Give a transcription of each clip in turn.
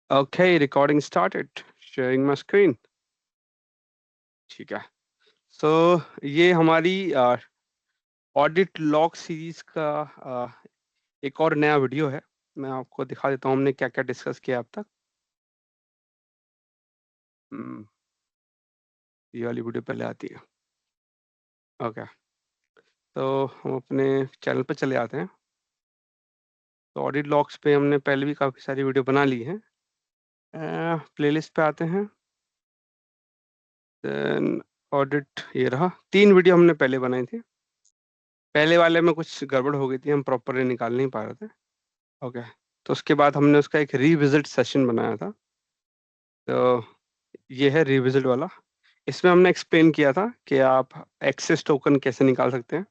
Okay, recording started. Sharing my screen. ठीक है. So ये हमारी ऑडिट लॉग सीरीज का एक और नया वीडियो है. मैं आपको दिखा देता हूँ हमने क्या क्या डिस्कस किया अब तक. ये वाली वीडियो पहले आती है. ओके. तो हम अपने चैनल पे चले आते हैं. तो ऑडिट लॉग्स पे हमने पहले भी काफ़ी सारी वीडियो बना ली हैं. प्लेलिस्ट पे आते हैं. देन ऑडिट ये रहा. 3 वीडियो हमने पहले बनाई थी. पहले वाले में कुछ गड़बड़ हो गई थी, हम प्रॉपरली निकाल नहीं पा रहे थे. ओके. तो उसके बाद हमने उसका एक रिविजिट सेशन बनाया था. तो ये है रिविजिट वाला. इसमें हमने एक्सप्लेन किया था कि आप एक्सेस टोकन कैसे निकाल सकते हैं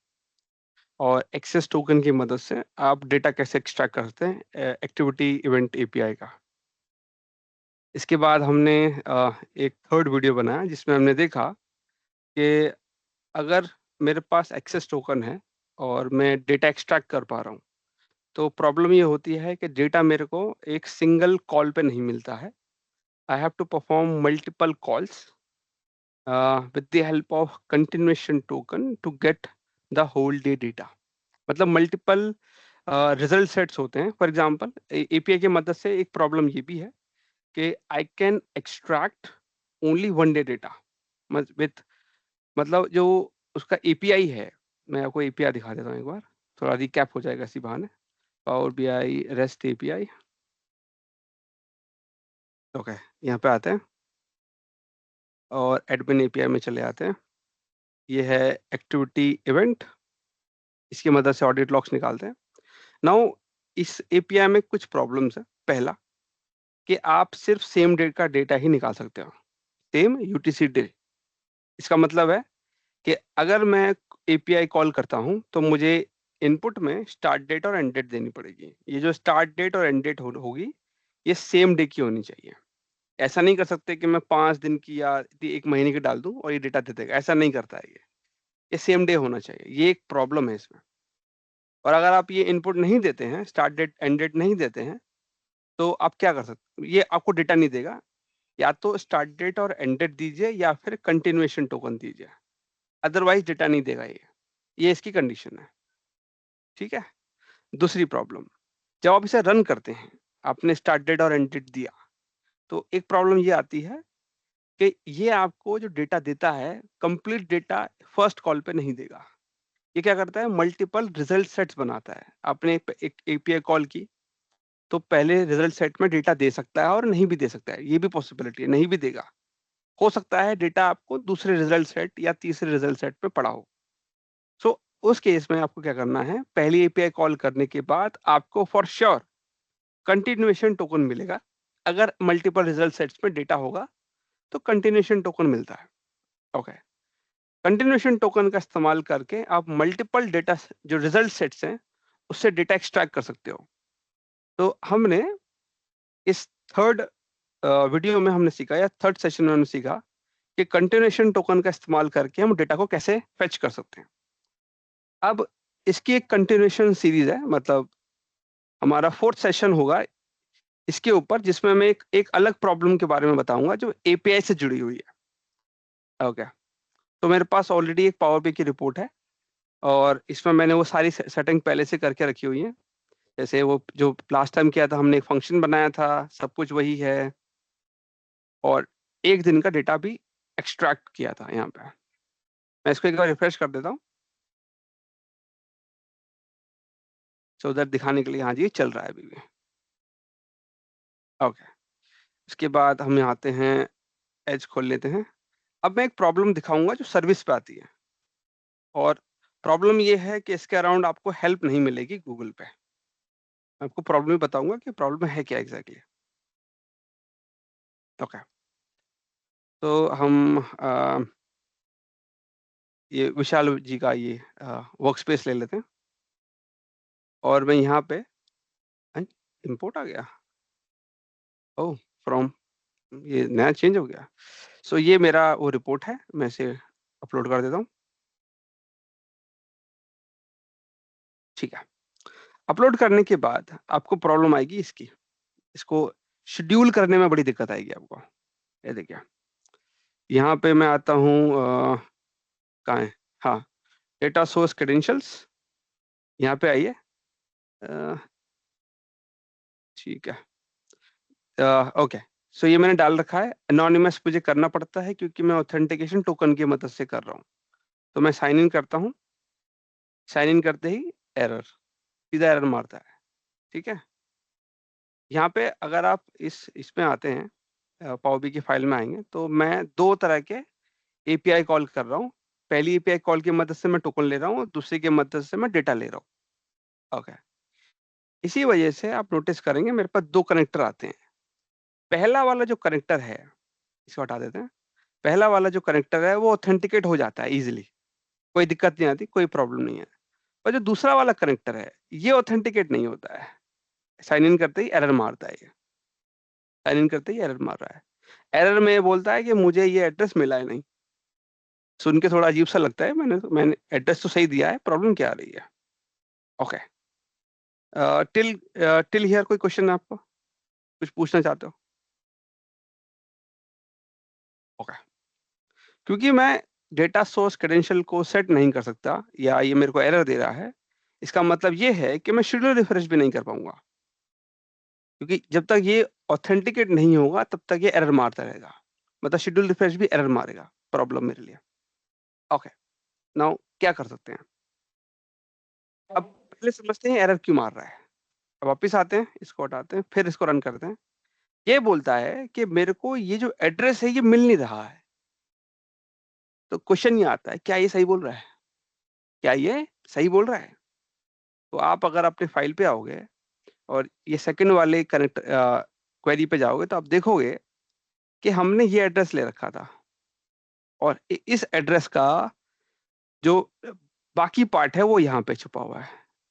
और एक्सेस टोकन की मदद से आप डेटा कैसे एक्सट्रैक्ट कर सकते हैं एक्टिविटी इवेंट एपीआई का. इसके बाद हमने एक थर्ड वीडियो बनाया जिसमें हमने देखा कि अगर मेरे पास एक्सेस टोकन है और मैं डेटा एक्सट्रैक्ट कर पा रहा हूँ, तो प्रॉब्लम ये होती है कि डेटा मेरे को एक सिंगल कॉल पे नहीं मिलता है. I have to perform multiple calls with the help of continuation token to get the whole day data. मतलब मल्टीपल रिजल्ट सेट्स होते हैं. फॉर एग्जांपल एपीआई की मदद से एक प्रॉब्लम ये भी है कि I can extract only one day data with, मतलब जो उसका एपीआई है. मैं आपको एपीआई दिखा देता हूँ एक बार, थोड़ा रिकैप हो जाएगा इसी बहाने. Power BI rest API. Okay, यहाँ पे आते हैं और एडमिन एपीआई में चले आते हैं. ये है एक्टिविटी इवेंट. इसकी मदद से ऑडिट लॉग्स निकालते हैं. नाउ इस एपीआई में कुछ प्रॉब्लम्स है. पहला कि आप सिर्फ सेम डेट का डेटा ही निकाल सकते हो, सेम यूटीसी डे. इसका मतलब है कि अगर मैं एपीआई कॉल करता हूं तो मुझे इनपुट में स्टार्ट डेट और एंड डेट देनी पड़ेगी. ये जो स्टार्ट डेट और एंड डेट होगी ये सेम डे की होनी चाहिए. ऐसा नहीं कर सकते कि मैं 5 दिन की या 1 महीने की डाल दूं और ये डेटा दे देगा. ऐसा नहीं करता है ये सेम डे होना चाहिए. ये एक प्रॉब्लम है इसमें. और अगर आप ये इनपुट नहीं देते हैं, स्टार्ट डेट एंड डेट नहीं देते हैं, तो आप क्या कर सकते हैं, ये आपको डेटा नहीं देगा. या तो स्टार्ट डेट और एंड डेट दीजिए या फिर कंटिन्यूएशन टोकन दीजिए, अदरवाइज डेटा नहीं देगा ये इसकी कंडीशन है. ठीक है. दूसरी प्रॉब्लम, जब आप इसे रन करते हैं, आपने स्टार्ट डेट और एंड डेट दिया, तो एक प्रॉब्लम ये आती है कि ये आपको जो डेटा देता है कंप्लीट डेटा फर्स्ट कॉल पे नहीं देगा. ये क्या करता है, मल्टीपल रिजल्ट सेट्स बनाता है. आपने एक एपीआई कॉल की तो पहले रिजल्ट सेट में डेटा दे सकता है और नहीं भी दे सकता है. ये भी पॉसिबिलिटी है, नहीं भी देगा. हो सकता है डेटा आपको दूसरे रिजल्ट सेट या तीसरे रिजल्ट सेट पे पड़ा हो. सो उस केस में आपको क्या करना है, पहली एपीआई कॉल करने के बाद आपको फॉर श्योर कंटिन्यूएशन टोकन मिलेगा. अगर मल्टीपल रिजल्ट सेट्स में डेटा होगा तो कंटिन्यूएशन टोकन मिलता है. ओके. कंटिन्यूएशन टोकन का इस्तेमाल करके आप मल्टीपल डेटा जो रिजल्ट सेट्स हैं उससे डेटा एक्सट्रैक्ट कर सकते हो. तो हमने इस थर्ड वीडियो में हमने सीखा, या थर्ड सेशन में हमने सीखा कि कंटिन्यूएशन टोकन का इस्तेमाल करके हम डेटा को कैसे फेच कर सकते हैं. अब इसकी एक कंटिन्यूएशन सीरीज है, मतलब हमारा फोर्थ सेशन होगा इसके ऊपर, जिसमें मैं एक अलग प्रॉब्लम के बारे में बताऊंगा जो एपीआई से जुड़ी हुई है. ओके. तो मेरे पास ऑलरेडी एक पावर बी की रिपोर्ट है और इसमें मैंने वो सारी सेटिंग पहले से करके रखी हुई है. जैसे वो जो लास्ट टाइम किया था, हमने एक फंक्शन बनाया था, सब कुछ वही है. और एक दिन का डेटा भी एक्सट्रैक्ट किया था यहाँ पे. मैं इसको एक बार रिफ्रेश कर देता हूँ सो उधर दिखाने के लिए. हाँ जी, चल रहा है अभी भी. ओके. उसके बाद हम यहाँ आते हैं, एज खोल लेते हैं. अब मैं एक प्रॉब्लम दिखाऊंगा जो सर्विस पे आती है. और प्रॉब्लम ये है कि इसके अराउंड आपको हेल्प नहीं मिलेगी गूगल पे. मैं आपको प्रॉब्लम भी बताऊंगा कि प्रॉब्लम है क्या एग्जैक्टली. ओके. तो हम ये विशाल जी का ये वर्क स्पेस ले लेते हैं. और मैं यहाँ पे इंपोर्ट आ गया. ओह, फ्रॉम, ये नया चेंज हो गया. सो ये मेरा वो रिपोर्ट है, मैं इसे अपलोड कर देता हूँ. ठीक है. अपलोड करने के बाद आपको प्रॉब्लम आएगी इसकी. इसको शेड्यूल करने में बड़ी दिक्कत आएगी आपको। ये देखिए, यहाँ पे मैं आता हूँ, कहाँ है, हाँ, डेटा सोर्स क्रेडेंशियल्स, यहाँ पे आइए। अ, ठीक है, ओके। सो ये मैंने डाल रखा है, अनोनिमस मुझे करना पड़ता है क्योंकि मैं ऑथेंटिकेशन टोकन की मदद से कर रहा हूँ। तो मैं साइन इन करता हूँ, साइन इन करते ही एरर, सीधा एरर मारता है। ठीक है, यहाँ पे अगर आप इसमें आते हैं, पावर की फाइल में आएंगे, तो मैं दो तरह के एपीआई कॉल कर रहा हूँ। पहली एपीआई कॉल की मदद से मैं टोकन ले रहा हूँ, दूसरी की मदद से मैं डेटा ले रहा हूँ। ओके, इसी वजह से आप नोटिस करेंगे मेरे पास दो कनेक्टर आते हैं। पहला वाला जो कनेक्टर है, इसको हटा देते हैं। पहला वाला जो कनेक्टर है वो ऑथेंटिकेट हो जाता है इजीली, कोई दिक्कत नहीं आती, कोई प्रॉब्लम नहीं है। और जो दूसरा वाला कनेक्टर है, ये ऑथेंटिकेट नहीं होता है, साइन इन करते ही एरर मारता है। ये साइन इन करते ही एरर मार रहा है। एरर में ये बोलता है कि मुझे ये एड्रेस मिला है नहीं। सुन के थोड़ा अजीब सा लगता है, मैंने एड्रेस तो सही दिया है, प्रॉब्लम क्या आ रही है। ओके, टिल टिल हियर कोई क्वेश्चन है आपको, कुछ पूछना चाहते हो? ओके, क्योंकि मैं डेटा सोर्स क्रेडेंशियल को सेट नहीं कर सकता या ये मेरे को एरर दे रहा है, इसका मतलब ये है कि मैं शेड्यूल रिफ्रेश भी नहीं कर पाऊंगा, क्योंकि जब तक ये ऑथेंटिकेट नहीं होगा तब तक ये एरर मारता रहेगा। मतलब शेड्यूल रिफ्रेश भी एरर मारेगा, प्रॉब्लम मेरे लिए। ओके, नाउ क्या कर सकते हैं? अब पहले समझते हैं एरर क्यों मार रहा है। अब वापिस आते हैं, इसको हटाते हैं, फिर इसको रन करते हैं। ये बोलता है कि मेरे को ये जो एड्रेस है ये मिल नहीं रहा है। तो क्वेश्चन ये आता है, क्या ये सही बोल रहा है? क्या ये सही बोल रहा है? तो आप अगर अपने फाइल पे आओगे और ये सेकंड वाले कनेक्ट क्वेरी पे जाओगे, तो आप देखोगे कि हमने ये एड्रेस ले रखा था, और इस एड्रेस का जो बाकी पार्ट है वो यहाँ पे छुपा हुआ है,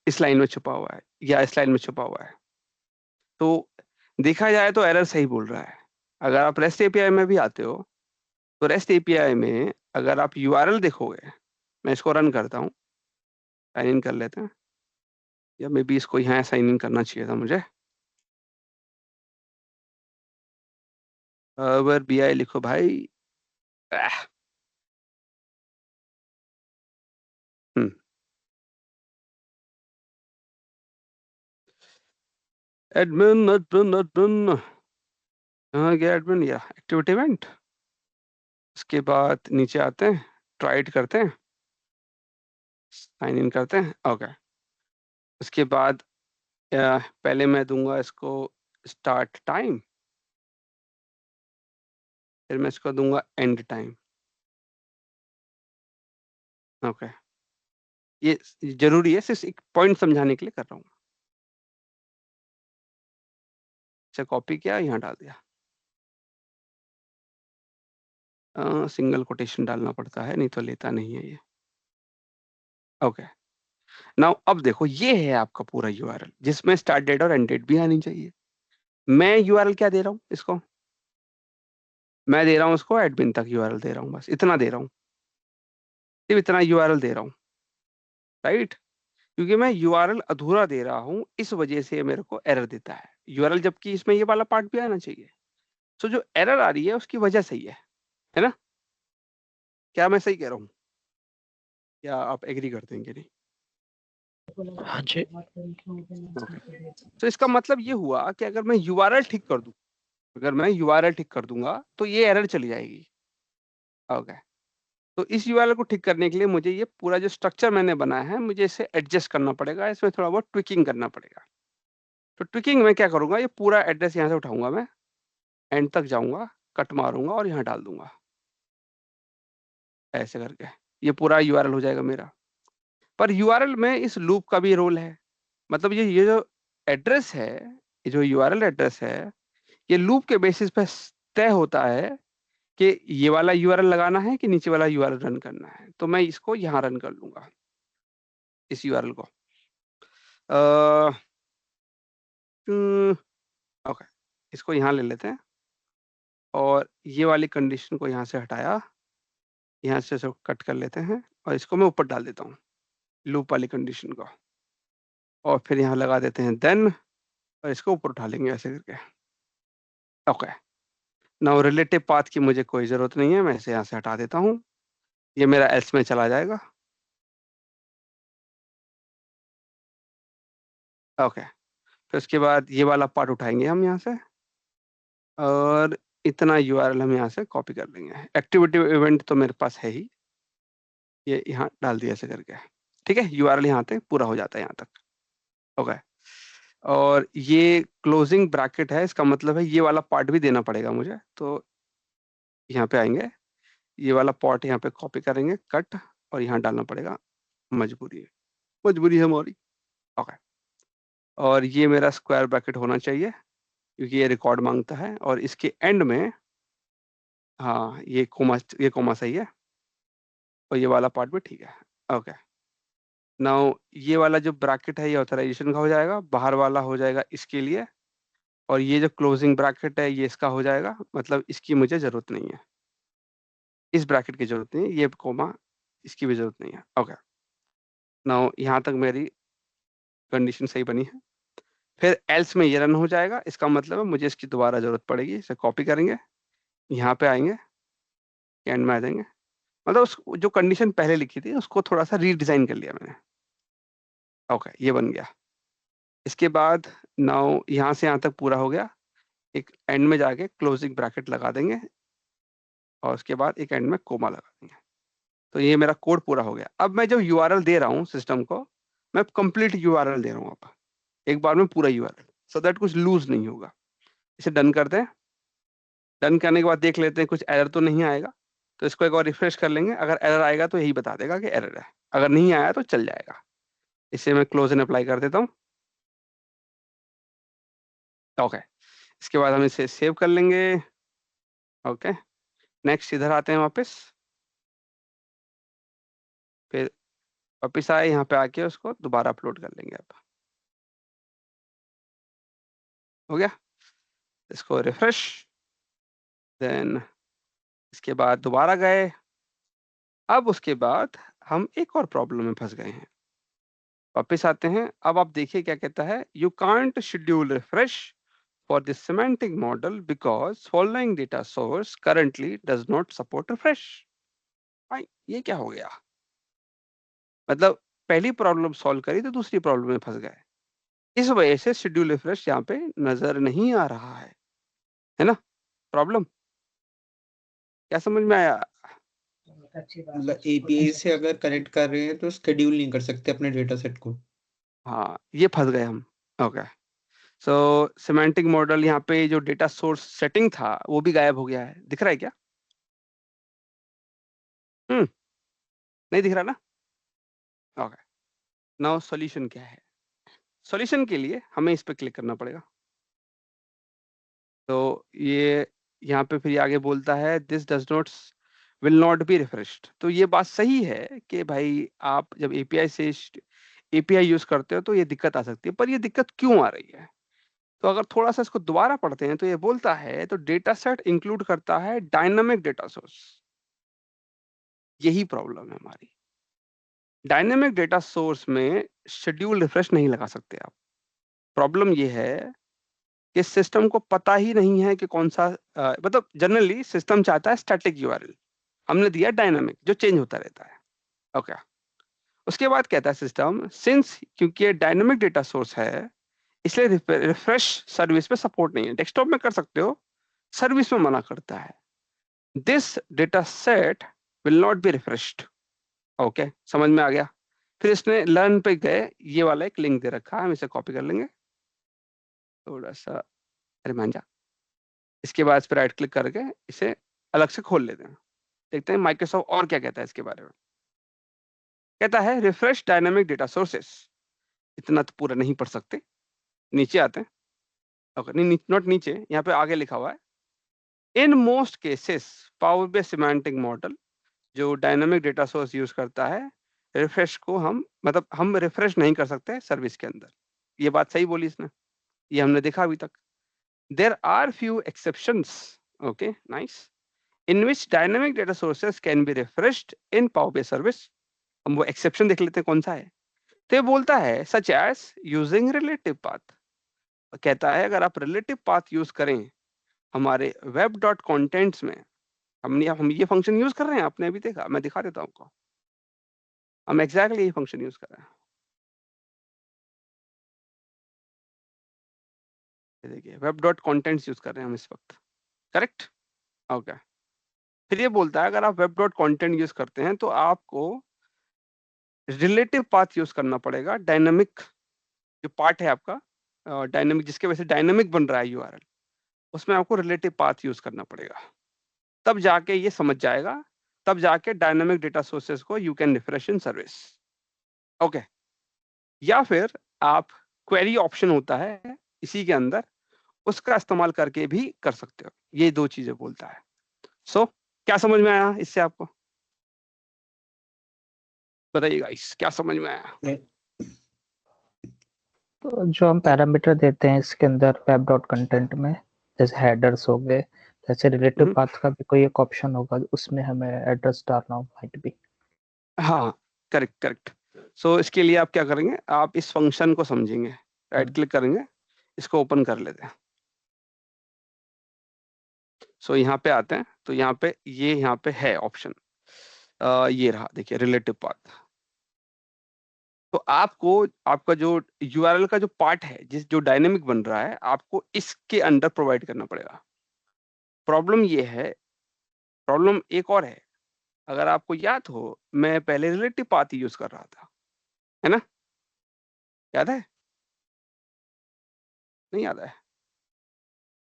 इस लाइन में छुपा हुआ है, या इस लाइन में छुपा हुआ है। तो देखा जाए तो एरर सही बोल रहा है। अगर आप रेस्ट एपीआई में भी आते हो, तो रेस्ट एपीआई में अगर आप यूआरएल देखोगे, मैं इसको रन करता हूँ, साइन इन कर लेते हैं, या मे बी इसको यहाँ साइन इन करना चाहिए था मुझे। अगर बी आई लिखो भाई। आह, हम्म, एडमिन एडमिन एडमिन, कहाँ गया एडमिन? या एक्टिविटी इवेंट। उसके बाद नीचे आते हैं, ट्राई इट करते हैं, साइन इन करते हैं। ओके, उसके बाद पहले मैं दूंगा इसको स्टार्ट टाइम, फिर मैं इसको दूंगा एंड टाइम। ओके, ये जरूरी है, सिर्फ एक पॉइंट समझाने के लिए कर रहा हूँ। इसे कॉपी किया, यहाँ डाल दिया। सिंगल कोटेशन डालना पड़ता है, नहीं तो लेता नहीं है ये। ओके, नाउ अब देखो, ये है आपका पूरा यूआरएल जिसमें स्टार्ट डेट और एंड डेट भी आनी चाहिए। मैं यूआरएल क्या दे रहा हूँ इसको? मैं दे रहा हूँ इसको एडमिन तक यूआरएल दे रहा हूँ, बस इतना दे रहा हूँ, सिर्फ इतना यूआरएल दे रहा हूँ, राइट? क्योंकि मैं यूआरएल अधूरा दे रहा हूँ, इस वजह से मेरे को एरर देता है यूआरएल, जबकि इसमें ये वाला पार्ट भी आना चाहिए। सो जो एरर आ रही है उसकी वजह सही है ना? क्या मैं सही कह रहा हूँ? क्या आप एग्री करते हैं कि नहीं? हाँ जी। ओके, तो इसका मतलब ये हुआ कि अगर मैं यूआरएल ठीक कर दूं, अगर मैं यूआरएल ठीक कर दूंगा तो ये एरर चली जाएगी। ओके, तो इस यूआरएल को ठीक करने के लिए मुझे ये पूरा जो स्ट्रक्चर मैंने बनाया है, मुझे इसे एडजस्ट करना पड़ेगा, इसमें थोड़ा बहुत ट्विकिंग करना पड़ेगा। तो ट्विकिंग में क्या करूंगा, ये पूरा एड्रेस यहाँ से उठाऊंगा, मैं एंड तक जाऊंगा, कट मारूंगा और यहाँ डाल दूंगा, ऐसे करके ये पूरा यूआरएल हो जाएगा मेरा। पर यूआरएल में इस लूप का भी रोल है। मतलब ये जो एड्रेस है, ये जो यूआरएल एड्रेस है, ये लूप के बेसिस पे तय होता है कि ये वाला यूआरएल लगाना है कि नीचे वाला यूआरएल रन करना है। तो मैं इसको यहाँ रन कर लूंगा, इस यूआरएल को। ओके, इसको यहाँ ले लेते हैं, और ये वाली कंडीशन को यहाँ से हटाया, यहाँ से सब कट कर लेते हैं, और इसको मैं ऊपर डाल देता हूँ, लूप वाली कंडीशन को, और फिर यहाँ लगा देते हैं देन, और इसको ऊपर उठा लेंगे ऐसे करके। ओके, नाउ रिलेटिव पाथ की मुझे कोई जरूरत नहीं है, मैं इसे यहाँ से हटा देता हूँ। ये मेरा एल्स में चला जाएगा। ओके, फिर उसके बाद ये वाला पार्ट उठाएंगे हम यहाँ से, और इतना यूआरएल हम यहाँ से कॉपी कर लेंगे। एक्टिविटी इवेंट तो मेरे पास है ही, ये यहाँ डाल दिया ऐसे करके। ठीक है, यूआरएल यहाँ तक पूरा हो जाता है यहाँ तक। ओके, और ये क्लोजिंग ब्रैकेट है, इसका मतलब है ये वाला पार्ट भी देना पड़ेगा मुझे। तो यहाँ पे आएंगे, ये वाला पार्ट यहाँ पे कॉपी करेंगे, कट, और यहाँ डालना पड़ेगा। मजबूरी है, मजबूरी है हमारी। ओके, और ये मेरा स्क्वायर ब्रैकेट होना चाहिए क्योंकि ये रिकॉर्ड मांगता है, और इसके एंड में, हाँ ये कोमा सही है, और ये वाला पार्ट भी ठीक है। ओके, नाउ ये वाला जो ब्रैकेट है ये ऑथराइजेशन का हो जाएगा, बाहर वाला हो जाएगा इसके लिए, और ये जो क्लोजिंग ब्रैकेट है ये इसका हो जाएगा, मतलब इसकी मुझे जरूरत नहीं है, इस ब्रैकेट की जरूरत नहीं है, ये कोमा इसकी भी जरूरत नहीं है। ओके, नाउ यहाँ तक मेरी कंडीशन सही बनी है। फिर एल्स में ये रन हो जाएगा, इसका मतलब है मुझे इसकी दोबारा जरूरत पड़ेगी। इसे कॉपी करेंगे, यहाँ पे आएंगे, एंड में आ जाएंगे, मतलब उस जो कंडीशन पहले लिखी थी उसको थोड़ा सा रीडिजाइन कर लिया मैंने। ओके, ये बन गया। इसके बाद नाउ यहाँ से यहाँ तक पूरा हो गया, एक एंड में जाके क्लोजिंग ब्रैकेट लगा देंगे, और उसके बाद एक एंड में कोमा लगा देंगे। तो ये मेरा कोड पूरा हो गया। अब मैं जो यूआरएल दे रहा हूँ सिस्टम को, मैं कंप्लीट यूआरएल दे रहा हूँ अब, एक बार में पूरा यूआरएल, सो दैट कुछ लूज नहीं होगा। इसे डन करते हैं। डन करने के बाद देख लेते हैं कुछ एरर तो नहीं आएगा, तो इसको एक बार रिफ्रेश कर लेंगे। अगर एरर आएगा तो यही बता देगा कि एरर है, अगर नहीं आया तो चल जाएगा। इसे मैं क्लोज एंड अप्लाई कर देता हूँ। ओके, इसके बाद हम इसे सेव कर लेंगे। ओके, नेक्स्ट इधर आते हैं वापस, फिर वापस आए यहाँ पे आके उसको दोबारा अपलोड कर लेंगे। अब हो गया, इसको रिफ्रेश, देन इसके बाद दोबारा गए। अब उसके बाद हम एक और प्रॉब्लम में फंस गए हैं। वापस आते हैं, अब आप देखिए क्या कहता है, you can't schedule refresh for this semantic model because following data source currently does not support refresh. भाई ये क्या हो गया, मतलब पहली प्रॉब्लम सॉल्व करी तो दूसरी प्रॉब्लम में फंस गए। इस वजह से शेड्यूल रिफ्रेश यहाँ पे नजर नहीं आ रहा है ना। प्रॉब्लम क्या समझ में आया? मतलब एपीआई से अगर कनेक्ट कर रहे हैं तो शेड्यूल नहीं कर सकते अपने डेटा सेट को। हाँ, ये फंस गए हम। ओके, सो सिमेंटिक मॉडल यहाँ पे जो डेटा सोर्स सेटिंग था वो भी गायब हो गया है, दिख रहा है क्या? हम्म, नहीं दिख रहा ना। ओके, नाउ सॉल्यूशन क्या है? सॉल्यूशन के लिए हमें इस पे क्लिक करना पड़ेगा। तो ये यहाँ पे फिर ये आगे बोलता है this does not will not be refreshed. तो ये बात सही है कि भाई आप जब एपीआई से एपीआई यूज करते हो तो ये दिक्कत आ सकती है, पर ये दिक्कत क्यों आ रही है? तो अगर थोड़ा सा इसको दोबारा पढ़ते हैं तो ये बोलता है तो डेटा सेट इंक्लूड करता है डायनामिक डेटा सोर्स। यही प्रॉब्लम है हमारी। डायनेमिक डेटा सोर्स में शेड्यूल रिफ्रेश नहीं लगा सकते आप। प्रॉब्लम ये है कि सिस्टम को पता ही नहीं है कि कौन सा मतलब जनरली सिस्टम चाहता है स्टैटिक यूआरएल, हमने दिया डायनामिक जो चेंज होता रहता है। ओके, उसके बाद कहता है सिस्टम सिंस क्योंकि ये डायनामिक डेटा सोर्स है इसलिए रिफ्रेश सर्विस पे सपोर्ट नहीं है। डेस्कटॉप में कर सकते हो, सर्विस में मना करता है। This data set will not be refreshed. Okay, समझ में आ गया। फिर इसने लर्न पे गए, ये वाला एक लिंक दे रखा है, हम इसे कॉपी कर लेंगे थोड़ा सा। अरे मान जा, इसके बाद इस पर राइट क्लिक करके इसे अलग से खोल लेते हैं, देखते हैं माइक्रोसॉफ्ट और क्या कहता है इसके बारे में। कहता है रिफ्रेश डायनामिक डेटा सोर्सेस। इतना तो पूरा नहीं पढ़ सकते, नीचे आते हैं। ओके, नहीं नॉट नीचे, यहाँ पे आगे लिखा हुआ है in most cases power based semantic model जो डायनामिक डेटा सोर्स यूज करता है, रिफ्रेश को हम मतलब हम रिफ्रेश नहीं कर सकते सर्विस के अंदर। ये बात सही बोली इसने, ये हमने देखा अभी तक। There are few exceptions, okay nice, in which dynamic data sources can be refreshed in power based service. हम वो एक्सेप्शन देख लेते हैं कौन सा है। तो ये बोलता है such as using relative path. कहता है अगर आप रिलेटिव पाथ यूज करें हमारे वेब डॉट कॉन्टेंट्स में हम ये फंक्शन यूज कर रहे हैं, आपने अभी देखा, मैं दिखा देता हूँ आपको। हम एग्जैक्टली ये फंक्शन यूज कर रहे हैं। ये देखिए, वेब डॉट कॉन्टेंट्स यूज कर रहे हैं हम इस वक्त, करेक्ट। ओके, फिर ये बोलता है अगर आप वेब डॉट कॉन्टेंट यूज करते हैं तो आपको रिलेटिव पाथ यूज करना पड़ेगा। डायनेमिक जो पार्ट है आपका, डायनेमिक जिसके वजह से डायनेमिक बन रहा है यूआरएल, उसमें आपको रिलेटिव पाथ यूज करना पड़ेगा, तब जाके ये समझ जाएगा, तब जाके डायनेमिक डेटा सोर्सेस को you can refresh in service. Okay, या फिर आप क्वेरी ऑप्शन होता है इसी के अंदर, उसका इस्तेमाल करके भी कर सकते हो। ये दो चीजें बोलता है। सो क्या समझ में आया इससे आपको? बताइए गाइस, क्या समझ में आया? तो जो हम पैरामीटर देते हैं इसके अंदर वेब डॉट कंटेंट में, जैसे हेडर्स हो गए, जैसे रिलेटिव पाथ का भी कोई एक ऑप्शन होगा, उसमें हमें एड्रेस डालना हो, माइट भी। हाँ, करेक्ट करेक्ट। सो इसके लिए आप क्या करेंगे, आप इस फंक्शन को समझेंगे, राइट क्लिक करेंगे, इसको ओपन कर लेते हैं। सो यहाँ पे आते हैं, तो यहाँ पे है ऑप्शन, ये रहा, देखिए रिलेटिव पाथ। तो आपको आपका जो यूआरएल का जो पार्ट है, जो डायनेमिक बन रहा है, आपको इसके अंडर प्रोवाइड करना पड़ेगा। प्रॉब्लम ये है, प्रॉब्लम एक और है। अगर आपको याद हो, मैं पहले रिलेटिव पाथ यूज कर रहा था, है ना? याद है? नहीं याद है?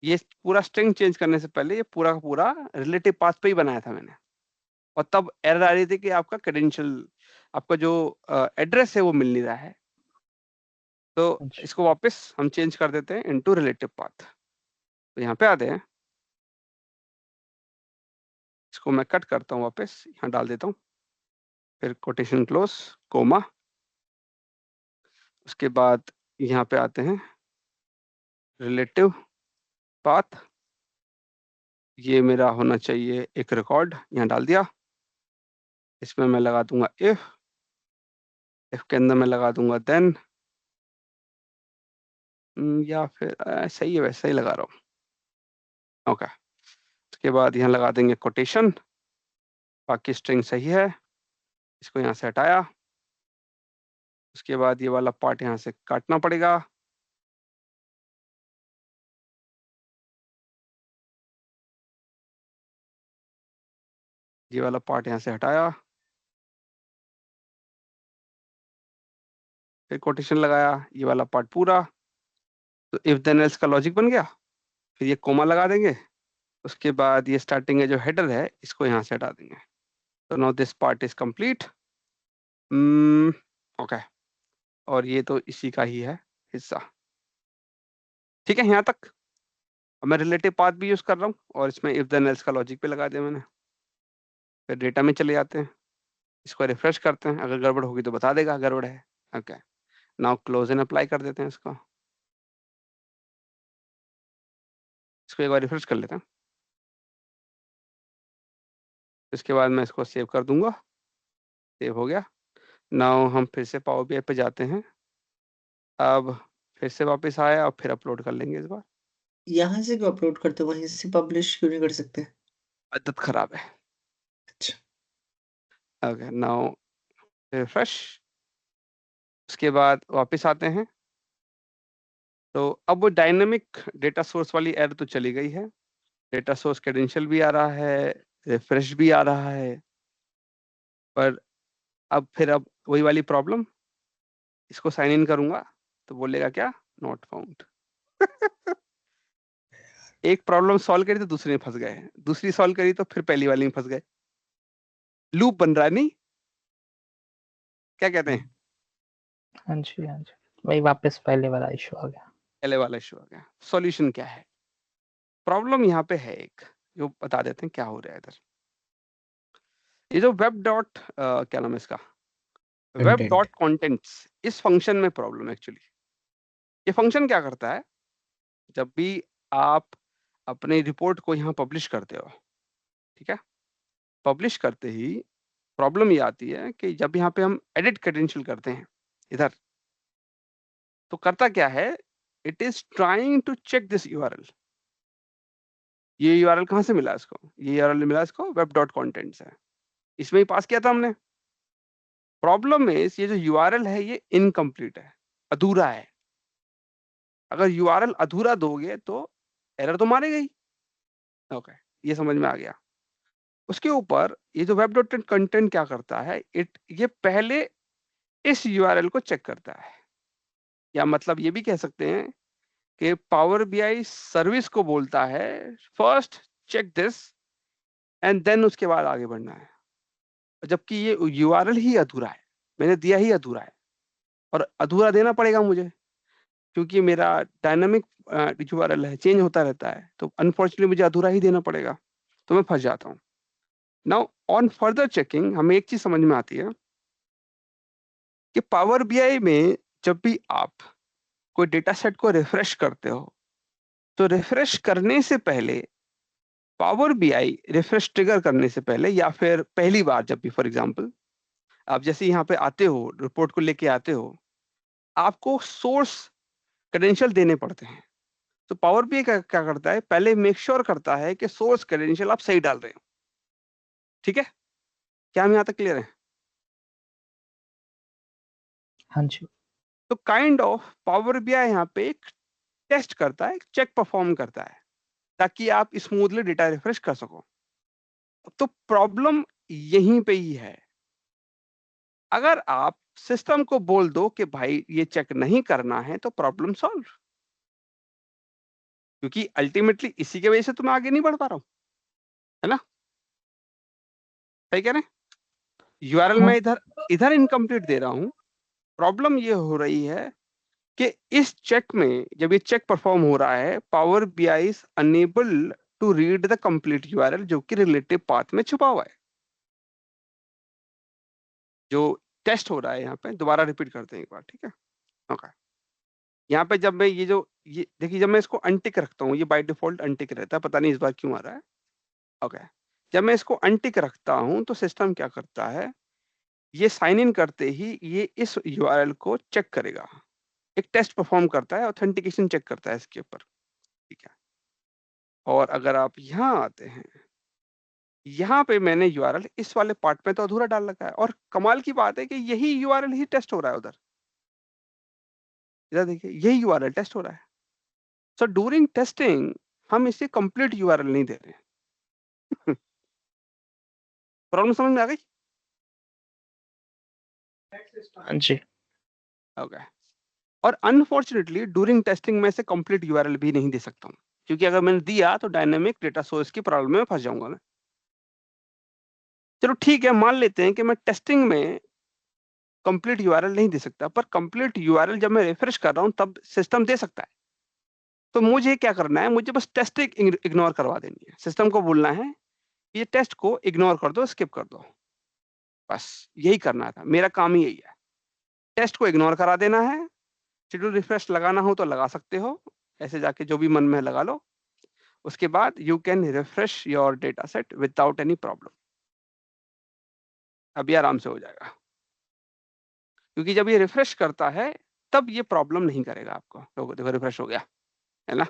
ये पूरा स्ट्रिंग चेंज करने से पहले ये पूरा का पूरा रिलेटिव पाथ पे ही बनाया था मैंने, और तब एरर आ रही थी कि आपका क्रेडेंशियल, आपका जो एड्रेस है वो मिल नहीं रहा है। तो इसको वापस हम चेंज कर देते हैं इनटू रिलेटिव पाथ। तो यहाँ पे आते हैं, इसको मैं कट करता हूँ, वापस यहाँ डाल देता हूँ, फिर कोटेशन क्लोज, कोमा, उसके बाद यहाँ पे आते हैं रिलेटिव पाथ। ये मेरा होना चाहिए एक रिकॉर्ड, यहाँ डाल दिया। इसमें मैं लगा दूंगा इफ के अंदर मैं लगा दूंगा देन, या फिर सही है, वैसे ही लगा रहा हूँ। ओके, उसके बाद यहाँ लगा देंगे कोटेशन, बाकी स्ट्रिंग सही है, इसको यहाँ से हटाया। उसके बाद ये वाला पार्ट यहाँ से काटना पड़ेगा, ये वाला पार्ट यहाँ से हटाया, फिर कोटेशन लगाया, ये वाला पार्ट पूरा। तो इफ देन एल्स का लॉजिक बन गया, फिर ये कोमा लगा देंगे। उसके बाद ये स्टार्टिंग है जो हेडर है, इसको यहाँ से हटा देंगे। तो now this part is complete. Okay, और ये तो इसी का ही है हिस्सा, ठीक है यहाँ तक। अब मैं रिलेटिव पाथ भी यूज कर रहा हूँ, और इसमें इफ देन एल्स का लॉजिक भी लगा दिया मैंने। फिर डेटा में चले जाते हैं, इसको रिफ्रेश करते हैं, अगर गड़बड़ होगी तो बता देगा गड़बड़ है। Okay, now close and apply कर देते हैं इसको एक बार रिफ्रेश कर लेते हैं। इसके बाद मैं इसको सेव कर दूंगा, सेव हो गया। नाउ हम फिर से पावर बीआई पे जाते हैं, अब फिर से वापस आया और फिर अपलोड कर लेंगे इस बार। यहाँ से क्यों अपलोड करते हो, वहीं से पब्लिश क्यों नहीं कर सकते? आदत खराब है। अच्छा, ओके, नाउ रिफ्रेश, उसके बाद वापस आते हैं। तो अब वो डायनेमिक डेटा सोर्स वाली एरर तो चली गई है, डेटा सोर्स क्रेडेंशियल भी आ रहा है, रिफ्रेश भी आ रहा है, पर अब वही वाली प्रॉब्लम, इसको साइन इन करूंगा तो बोलेगा क्या, नॉट फाउंड। एक प्रॉब्लम सॉल्व करी तो दूसरी में फंस गए, दूसरी सॉल्व करी तो फिर पहली वाली में फंस गए। लूप बन रहा है, नहीं? क्या कहते हैं? हाँ जी, हाँ जी, वही वापस पहले वाला इशू आ गया। पहले वाला इशू आ गया। सॉल्यूशन क्या है? प्रॉब्लम यहाँ पे है एक, जो बता देते हैं क्या हो रहा है इधर। ये जो वेब डॉट क्या नाम है इसका, वेब कंटेंट। डॉट कॉन्टेंट्स, इस फंक्शन में प्रॉब्लम है एक्चुअली। ये फंक्शन क्या करता है, जब भी आप अपने रिपोर्ट को यहाँ पब्लिश करते हो, ठीक है, पब्लिश करते ही प्रॉब्लम ये आती है कि जब यहाँ पे हम एडिट क्रेडेंशियल करते हैं इधर, तो करता क्या है, it is trying to check this URL, ये यूआरएल कहाँ से मिला इसको? ये यूआरएल मिला इसको वेब डॉट कॉन्टेंट से, इसमें ही पास किया था हमने। प्रॉब्लम में ये जो यूआरएल है ये इनकम्प्लीट है, अधूरा है। अगर यूआरएल अधूरा दोगे तो एरर तो मारेगा ही। ओके, ये समझ में आ गया। उसके ऊपर ये जो वेब डॉट कंटेंट क्या करता है, ये पहले इस यूआरएल को चेक करता है, या मतलब ये भी कह सकते हैं कि पावर बीआई सर्विस को बोलता है first check this and then उसके बाद आगे बढ़ना है। जबकि ये यूआरएल ही अधूरा है, मैंने दिया ही अधूरा है, और अधूरा देना पड़ेगा मुझे क्योंकि मेरा डायनामिक यूआरएल है, चेंज होता रहता है, तो अनफॉर्चुनेटली मुझे अधूरा ही देना पड़ेगा, तो मैं फंस जाता हूँ। नाउ ऑन फर्दर चेकिंग हमें एक चीज समझ में आती है कि पावर बीआई में जब भी आप कोई डेटा सेट को रिफ्रेश करते हो तो रिफ्रेश करने से पहले पावर बीआई रिफ्रेश ट्रिगर करने से पहले या फिर पहली बार जब भी, फॉर एग्जांपल आप जैसे यहाँ पे आते हो, रिपोर्ट को लेके आते हो, आपको सोर्स क्रेडेंशियल देने पड़ते हैं। तो पावर बीआई क्या करता है, पहले मेक श्योर करता है कि सोर्स क्रेडेंशियल आप सही डाल रहे हो। ठीक है, क्या हम यहाँ तक क्लियर है? हाँ जी। तो काइंड ऑफ पावर बीआई यहाँ पे एक टेस्ट करता है, चेक परफॉर्म करता है ताकि आप स्मूथली डेटा रिफ्रेश कर सको। तो प्रॉब्लम यहीं पे ही है। अगर आप सिस्टम को बोल दो कि भाई ये चेक नहीं करना है तो प्रॉब्लम सॉल्व, क्योंकि अल्टीमेटली इसी की वजह से तो मैं आगे नहीं बढ़ पा रहा हूं, है ना? सही कह रहे हैं? यूआरएल हाँ, में इधर इनकम्प्लीट दे रहा हूं। प्रॉब्लम ये हो रही है कि इस चेक में जब ये चेक परफॉर्म हो रहा है, Power BI is unable to read the complete URL जो कि रिलेटिव पाथ में छुपा हुआ है। जो टेस्ट हो रहा है यहाँ पे, दोबारा रिपीट करते हैं एक बार, ठीक है? ओके, यहाँ पे जब मैं ये देखिए, जब मैं इसको अनटिक रखता हूँ, ये बाय डिफॉल्ट अनटिक रहता है, पता नहीं इस बार क्यों आ रहा है। ओके, जब मैं इसको अनटिक रखता हूँ तो सिस्टम क्या करता है, ये साइन इन करते ही ये इस यूआरएल को चेक करेगा, एक टेस्ट परफॉर्म करता है, ऑथेंटिकेशन चेक करता है इसके ऊपर। ठीक है, और अगर आप यहाँ आते हैं, यहाँ पे मैंने यूआरएल इस वाले पार्ट में तो अधूरा डाल रखा है, और कमाल की बात है कि यही यूआरएल ही टेस्ट हो रहा है उधर। इधर देखिए, यही यूआरएल टेस्ट हो रहा है। सो ड्यूरिंग टेस्टिंग हम इसे कंप्लीट यूआरएल नहीं दे रहे हैं। प्रॉब्लम समझ में आ गई? हाँ जी। ओके, और अनफॉर्चुनेटली ड्यूरिंग टेस्टिंग में से कंप्लीट यूआरएल भी नहीं दे सकता हूँ, क्योंकि अगर मैंने दिया तो डायनेमिक डेटा सोर्स की प्रॉब्लम में फंस जाऊंगा मैं। चलो ठीक है, मान लेते हैं कि मैं टेस्टिंग में कंप्लीट यूआरएल नहीं दे सकता, पर कंप्लीट यूआरएल जब मैं रिफ्रेश कर रहा हूँ तब सिस्टम दे सकता है। तो मुझे क्या करना है, मुझे बस टेस्टिंग इग्नोर करवा देनी है। सिस्टम को बोलना है ये टेस्ट को इग्नोर कर दो, स्किप कर दो, बस यही करना था, मेरा काम ही यही है। टेस्ट को इग्नोर करा देना है। शेड्यूल रिफ्रेश लगाना हो तो लगा सकते हो, ऐसे जाके जो भी मन में लगा लो। उसके बाद you can refresh your data set without any problem. अभी आराम से हो जाएगा, क्योंकि जब ये रिफ्रेश करता है तब ये प्रॉब्लम नहीं करेगा आपको। तो देखो रिफ्रेश हो गया, है ना?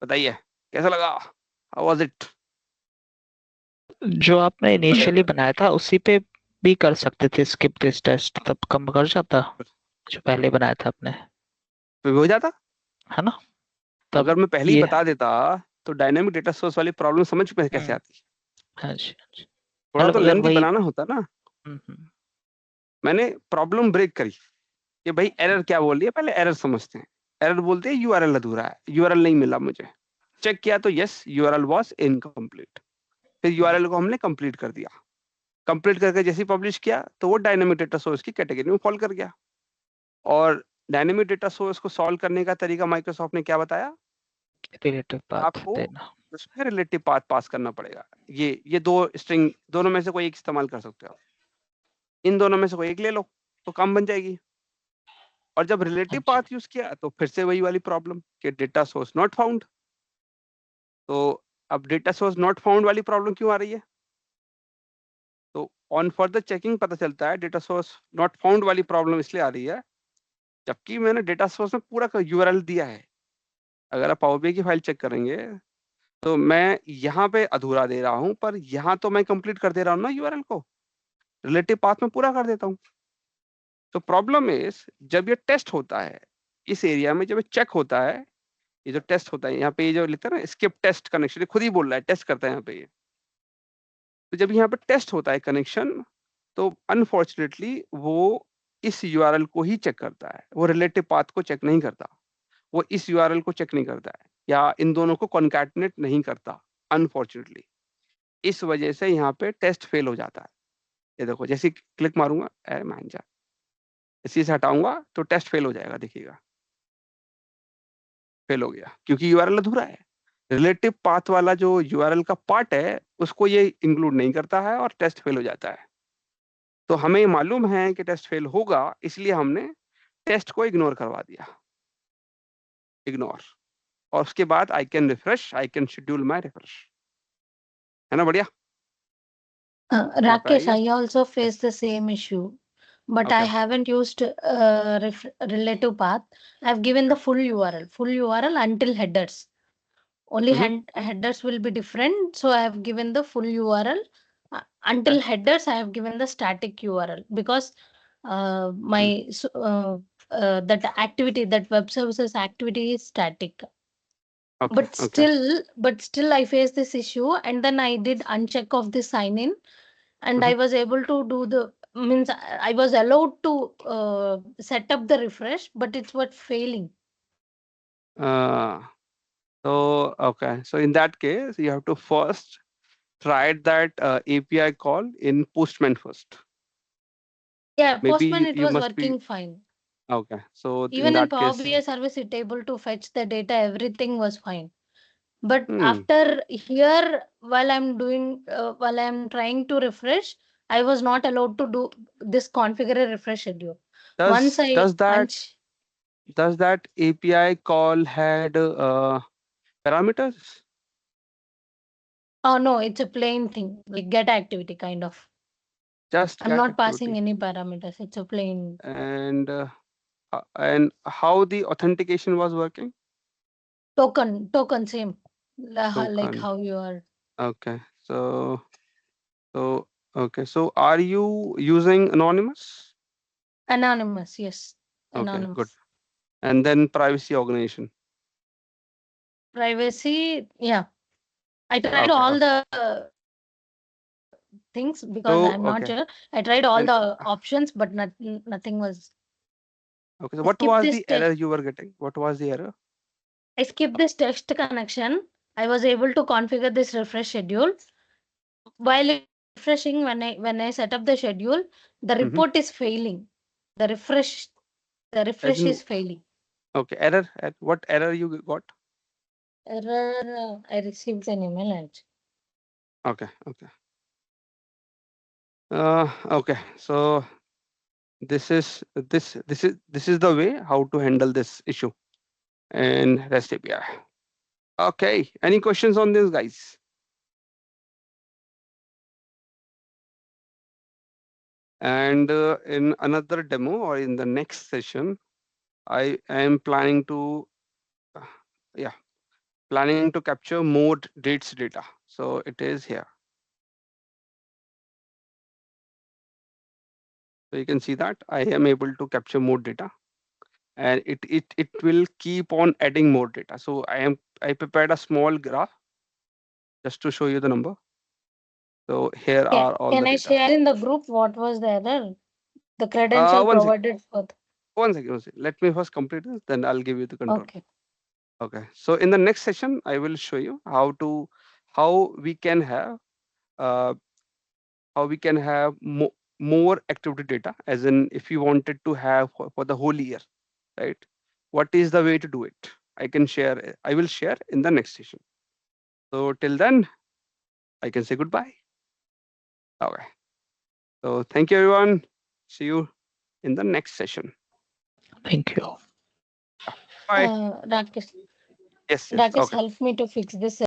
बताइए कैसा लगा, हाउ वाज इट? जो आपने इनिशियली बनाया था उसी पे भी कर सकते थे स्किप दिस टेस्ट, तब कम कर जाता जो पहले बनाया था आपने, तो हो जाता। है ना? तब अगर मैं पहले ही ये बता देता तो डायनेमिक डेटा सोर्स वाली प्रॉब्लम समझ में कैसे आती? हाँ जी, हाँ जी। थोड़ा तो अगर लेंथी वही बनाना होता ना। हम्म। मैंने प्रॉब्लम ब्रेक करी कि भाई एरर क्या बोल रही है, पहले एरर समझते हैं। एरर बोलते हैं यूआरएल अधूरा है, यूआरएल नहीं मिला मुझे। चेक किया तो यस, यूआरएल वाज इनकम्प्लीट। फिर यूआरएल को हमने कंप्लीट कर दिया। कंप्लीट करके जैसे ही पब्लिश किया तो वो डायनेमिक डेटा सोर्स की कैटेगरी में फॉल कर गया। और डायनेमिक डेटा सोर्स को सॉल्व करने का तरीका माइक्रोसॉफ्ट ने क्या बताया, रिलेटिव पाथ आपको देना। उसमें रिलेटिव पाथ पास करना पड़ेगा। ये दो स्ट्रिंग, दोनों में से कोई एक इस्तेमाल कर सकते हो, इन दोनों में से कोई एक ले लो तो काम बन जाएगी। और जब हाँ रिलेटिव जी। पाथ यूज किया तो फिर से वही वाली प्रॉब्लम कि डेटा सोर्स नॉट फाउंड। तो अब डेटा सोर्स नॉट फाउंड वाली प्रॉब्लम क्यों आ रही है? तो ऑन फर्दर चेकिंग पता चलता है डेटा सोर्स नॉट फाउंड वाली प्रॉब्लम इसलिए आ रही है जबकि मैंने डेटा सोर्स में पूरा यूआरएल दिया है। अगर आप पावर BI की फाइल चेक करेंगे तो मैं यहाँ पे अधूरा दे रहा हूँ, पर यहाँ तो मैं कंप्लीट कर दे रहा हूँ ना URL को, रिलेटिव पाथ में पूरा कर देता हूँ। तो प्रॉब्लम इज जब ये टेस्ट होता है इस एरिया में, जब ये चेक होता है, ये जो टेस्ट होता है यहाँ पे, ये जो लिखता है ना स्किप टेस्ट कनेक्शन, खुद ही बोल रहा है टेस्ट करता है यहाँ पे ये। तो जब यहाँ पे टेस्ट होता है कनेक्शन, तो अनफॉर्चुनेटली वो इस URL को ही चेक करता है, वो रिलेटिव पाथ को चेक नहीं करता, वो इस URL को चेक नहीं करता है, या इन दोनों को कॉन्कैटिनेट नहीं करता अनफॉर्चुनेटली। इस वजह से यहाँ पे टेस्ट फेल हो जाता है। ये देखो, जैसे क्लिक मारूंगा मान जा, इसी से हटाऊंगा तो टेस्ट फेल हो जाएगा, देखिएगा फेल हो गया, क्योंकि URL अधूरा है। रिलेटिव पाथ वाला जो URL का पार्ट है उसको ये इंक्लूड नहीं करता है और टेस्ट फेल हो जाता है। तो हमें मालूम है कि टेस्ट फेल होगा, इसलिए हमने टेस्ट को इग्नोर करवा दिया, इग्नोर, और उसके बाद I can refresh, I can schedule my refresh, है ना? बढ़िया। यहाँ पे Rakesh, आइए। I also face the same issue, but I Okay. haven't used relative path. I've given the full URL until headers. Only headers will be different, so I have given the full URL. Until headers, I have given the static URL because that activity, that web services activity is static. Okay. But still I face this issue, and then I did uncheck of the sign in, and I was able to do the means I was allowed to set up the refresh, but it's what failing. So okay, so in that case you have to first try that API call in Postman first. Yeah, Maybe Postman it you was must be working fine. okay. So in Even in that Power case, BI service, it able to fetch the data, everything was fine. But hmm, after here, while I'm trying to refresh, I was not allowed to do this configure a refresh schedule. Once I does that API call had parameters? oh no, it's a plain thing, like get activity kind of. Just I'm get not passing activity. any parameters. It's a plain And how the authentication was working? token same. Like Token. how you are Okay. So okay. So are you using anonymous? anonymous, yes. Okay, good. Anonymous. And then privacy organization. Privacy, yeah. I tried Okay. all the things because So I'm not okay. sure. I tried all And the options, but nothing was. okay. So I what skipped was this the error you were getting? What was the error? I skipped this text connection. I was able to configure this refresh schedule. While refreshing, when I set up the schedule, the report is failing. The refresh As in, is failing. okay, error. What error you got? Error. I received an email and Okay. Okay. Okay. So this is the way how to handle this issue in REST API. Okay. Any questions on this, guys? And in another demo or in the next session, I am planning to capture more dates data. So it is here. So you can see that I am able to capture more data, and it will keep on adding more data. So I prepared a small graph just to show you the number. So here are all can the I data. share in the group what was the error? The credential provided for. One second. Let me first complete this, then I'll give you the control. Okay. Okay. So in the next session, I will show you how we can have more activity data, as in if you wanted to have for the whole year, right? What is the way to do it? I will share in the next session. So till then, I can say goodbye. Okay. So thank you, everyone. See you in the next session. Thank you. Bye. Rakesh, Yes. Rakesh, Okay. help me to fix this